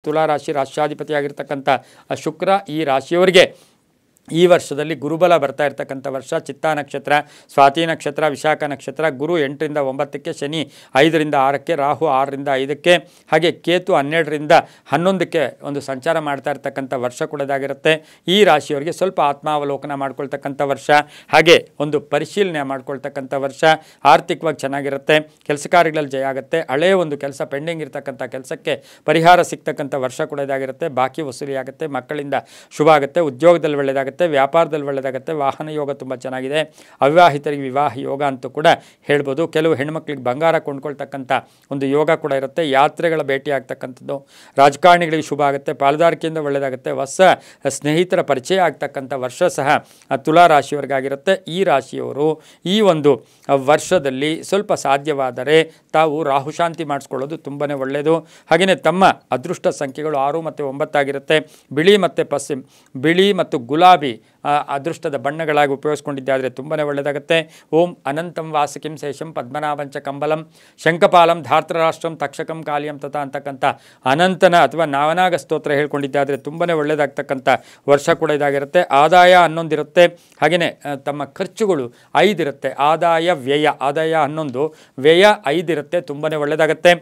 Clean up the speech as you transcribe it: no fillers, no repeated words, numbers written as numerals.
ತುಲಾ ರಾಶಿ ರಾಷ್ಟ್ರಾಧಿಪತಿಯಾಗಿರ್ತಕ್ಕಂಥ ಶುಕ್ರ ಈ ರಾಶಿಯವರಿಗೆ ಈ ವರ್ಷದಲ್ಲಿ ಗುರುಬಲ ಬರ್ತಾ ಇರ್ತಕ್ಕಂಥ ವರ್ಷ. ಚಿತ್ತಾ ನಕ್ಷತ್ರ, ಸ್ವಾತಿ ನಕ್ಷತ್ರ, ವಿಶಾಖ ನಕ್ಷತ್ರ. ಗುರು 8ರಿಂದ 9ಕ್ಕೆ, ಶನಿ 5ರಿಂದ 6ಕ್ಕೆ, ರಾಹು 6ರಿಂದ 5ಕ್ಕೆ, ಹಾಗೆ ಕೇತು 12ರಿಂದ 11ಕ್ಕೆ ಒಂದು ಸಂಚಾರ ಮಾಡ್ತಾ ಇರ್ತಕ್ಕಂಥ ವರ್ಷ ಕೂಡ ಇದಾಗಿರುತ್ತೆ. ಈ ರಾಶಿಯವರಿಗೆ ಸ್ವಲ್ಪ ಆತ್ಮಾವಲೋಕನ ಮಾಡ್ಕೊಳ್ತಕ್ಕಂಥ ವರ್ಷ, ಹಾಗೆ ಒಂದು ಪರಿಶೀಲನೆ ಮಾಡ್ಕೊಳ್ತಕ್ಕಂಥ ವರ್ಷ. ಆರ್ಥಿಕವಾಗಿ ಚೆನ್ನಾಗಿರುತ್ತೆ, ಕೆಲಸ ಕಾರ್ಯಗಳಲ್ಲಿ ಜಯ ಆಗುತ್ತೆ. ಹಳೆಯ ಒಂದು ಕೆಲಸ ಪೆಂಡಿಂಗ್ ಇರ್ತಕ್ಕಂಥ ಕೆಲಸಕ್ಕೆ ಪರಿಹಾರ ಸಿಗ್ತಕ್ಕಂಥ ವರ್ಷ ಕೂಡ ಇದಾಗಿರುತ್ತೆ. ಬಾಕಿ ವಸೂಲಿ ಆಗುತ್ತೆ, ಮಕ್ಕಳಿಂದ ಶುಭ ಆಗುತ್ತೆ, ಉದ್ಯೋಗದಲ್ಲಿ ಒಳ್ಳೆಯದಾಗುತ್ತೆ, ವ್ಯಾಪಾರದಲ್ಲಿ ಒಳ್ಳೆಯದಾಗುತ್ತೆ. ವಾಹನ ಯೋಗ ತುಂಬ ಚೆನ್ನಾಗಿದೆ. ಅವಿವಾಹಿತರಿಗೆ ವಿವಾಹ ಯೋಗ ಅಂತೂ ಕೂಡ ಹೇಳ್ಬೋದು. ಕೆಲವು ಹೆಣ್ಮಕ್ಳಿಗೆ ಬಂಗಾರ ಕೊಂಡ್ಕೊಳ್ತಕ್ಕಂಥ ಒಂದು ಯೋಗ ಕೂಡ ಇರುತ್ತೆ. ಯಾತ್ರೆಗಳ ಭೇಟಿ ಆಗ್ತಕ್ಕಂಥದ್ದು, ರಾಜಕಾರಣಿಗಳಿಗೆ ಶುಭ ಆಗುತ್ತೆ, ಪಾಲುದಾರಿಕೆಯಿಂದ ಒಳ್ಳೆಯದಾಗುತ್ತೆ. ಹೊಸ ಸ್ನೇಹಿತರ ಪರಿಚಯ ಆಗ್ತಕ್ಕಂಥ ವರ್ಷ ಸಹ ತುಲಾ ರಾಶಿಯವರಿಗಾಗಿರುತ್ತೆ. ಈ ರಾಶಿಯವರು ಈ ಒಂದು ವರ್ಷದಲ್ಲಿ ಸ್ವಲ್ಪ ಸಾಧ್ಯವಾದರೆ ತಾವು ರಾಹುಶಾಂತಿ ಮಾಡಿಸ್ಕೊಳ್ಳೋದು ತುಂಬಾ ಒಳ್ಳೆಯದು. ಹಾಗೆಯೇ ತಮ್ಮ ಅದೃಷ್ಟ ಸಂಖ್ಯೆಗಳು 6 ಮತ್ತು 9 ಆಗಿರುತ್ತೆ. ಬಿಳಿ ಮತ್ತು ಗುಲಾಬಿ ಅದೃಷ್ಟದ ಬಣ್ಣಗಳಾಗಿ ಉಪಯೋಗಿಸ್ಕೊಂಡಿದ್ದಾದರೆ ತುಂಬಾ ಒಳ್ಳೆಯದಾಗುತ್ತೆ. ಓಂ ಅನಂತಂ ವಾಸುಕಿಂ ಶೇಷಂ ಪದ್ಮನಾಭಂಚ ಕಂಬಲಂ ಶಂಖಪಾಲಂ ಧಾರ್ತರಾಷ್ಟ್ರಂ ತಕ್ಷಕಂ ಕಾಲಿಯಂ ತಥಾ ಅಂತಕ್ಕಂಥ ಅನಂತನ ಅಥವಾ ನಾವನಾಗ ಸ್ತೋತ್ರ ಹೇಳ್ಕೊಂಡಿದ್ದಾದರೆ ತುಂಬಾ ಒಳ್ಳೆಯದಾಗ್ತಕ್ಕಂಥ ವರ್ಷ ಕೂಡ ಇದಾಗಿರುತ್ತೆ. ಆದಾಯ 11 ಇರುತ್ತೆ, ಹಾಗೆಯೇ ತಮ್ಮ ಖರ್ಚುಗಳು 5 ಇರುತ್ತೆ. ಆದಾಯ 11, ವ್ಯಯ 5 ಇರುತ್ತೆ, ತುಂಬಾ ಒಳ್ಳೆಯದಾಗುತ್ತೆ.